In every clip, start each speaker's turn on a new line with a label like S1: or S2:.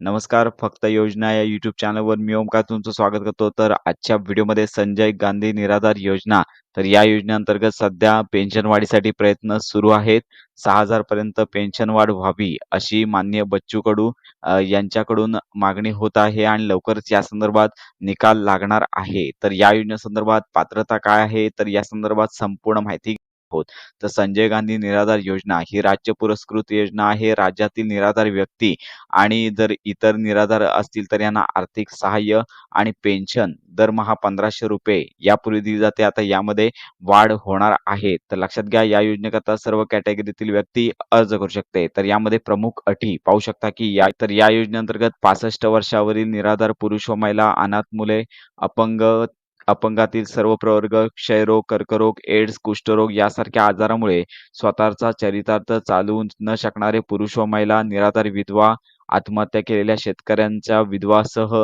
S1: नमस्कार. फक्त योजना या YouTube चॅनलवर मी ओमकार तुमचं स्वागत करतो. तर आजच्या व्हिडिओमध्ये संजय गांधी निराधार योजना, तर या योजनेअंतर्गत सध्या पेन्शन वाढीसाठी प्रयत्न सुरू आहेत. 6,000 पर्यंत पेन्शन वाढ व्हावी, अशी माननीय बच्चू कडू यांच्याकडून मागणी होत आहे आणि लवकरच या संदर्भात निकाल लागणार आहे. तर या योजनेसंदर्भात पात्रता काय आहे? तर या संदर्भात संपूर्ण माहिती आहोत. तर संजय गांधी निराधार योजना ही राज्य पुरस्कृत योजना आहे. राज्यातील निराधार व्यक्ती आणि जर इतर निराधार असतील तर यांना आर्थिक सहाय्य आणि पेन्शन दरमहा ₹1,500 यापूर्वी दिली जाते. आता यामध्ये वाढ होणार आहे. तर लक्षात घ्या, या योजनेकरता सर्व कॅटेगरीतील व्यक्ती अर्ज करू शकते. तर यामध्ये प्रमुख अटी पाहू शकता की या योजनेअंतर्गत 65 वर्षावरील निराधार पुरुष व महिला, अनाथ मुले, अपंग अपंगातील सर्व प्रवर्ग, क्षयरोग, कर्करोग, एड्स, कुष्ठरोग यासारख्या आजारामुळे स्वतःचा चरितार्थ चालवू न शकणारे पुरुष व महिला, निराधार विधवा, आत्महत्या केलेल्या शेतकऱ्यांच्या विधवासह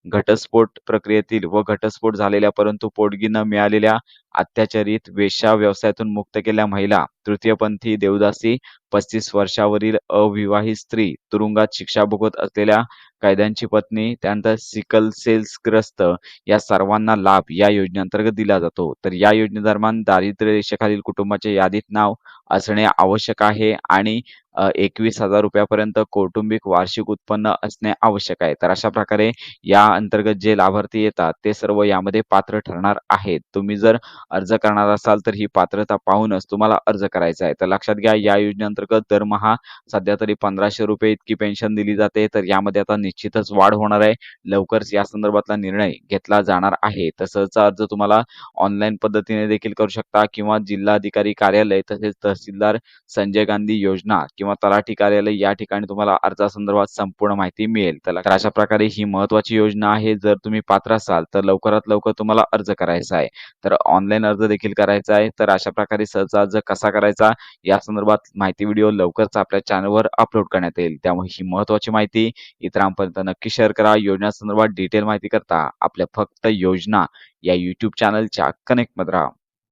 S1: घटस्फोट प्रक्रियेतील व घटस्फोट झालेल्या परंतु पोटगी न मिळालेल्या अत्याचारित वेश्या व्यवसायातून मुक्त केलेल्या महिला, तृतीयपंथी, देवदासी, 35 वर्षावरील अविवाहित स्त्री, तुरुंगात शिक्षा भोगत असलेल्या कैद्यांची पत्नी, त्यानंतर सिकल सेल्सग्रस्त या सर्वांना लाभ या योजनेअंतर्गत दिला जातो. तर या योजनेदरम्यान दारिद्र्य रेषेखालील कुटुंबाच्या यादीत नाव असणे आवश्यक आहे आणि ₹21,000 पर्यंत कौटुंबिक वार्षिक उत्पन्न असणे आवश्यक आहे. तर अशा प्रकारे या अंतर्गत जे लाभार्थी येतात ते सर्व यामध्ये पात्र ठरणार आहेत. तुम्ही जर अर्ज करणार असाल तर ही पात्रता पाहूनच तुम्हाला अर्ज करायचा आहे. तर लक्षात घ्या, या योजनेअंतर्गत दरमहा सध्या तरी ₹1,500 इतकी पेन्शन दिली जाते. तर यामध्ये आता निश्चितच वाढ होणार आहे. लवकरच या संदर्भातला निर्णय घेतला जाणार आहे. तसंच अर्ज तुम्हाला ऑनलाईन पद्धतीने देखील करू शकता किंवा जिल्हाधिकारी कार्यालय तसेच तहसीलदार संजय गांधी योजना किंवा तलाठी कार्यालय या ठिकाणी तुम्हाला अर्जासंदर्भात संपूर्ण माहिती मिळेल. तर अशा प्रकारे ही महत्त्वाची योजना आहे. जर तुम्ही पात्र असाल तर लवकरात लवकर तुम्हाला अर्ज करायचा आहे. तर ऑनलाईन अर्ज देखील करायचा आहे. तर अशा प्रकारे सहज अर्ज कसा करायचा या संदर्भात माहिती व्हिडिओ लवकरच आपल्या चॅनलवर अपलोड करण्यात येईल. त्यामुळे ही महत्त्वाची माहिती इतरांपर्यंत नक्की शेअर करा. योजनासंदर्भात डिटेल माहिती करता आपल्या फक्त योजना या YouTube चॅनलच्या कनेक्टमध्ये राहा.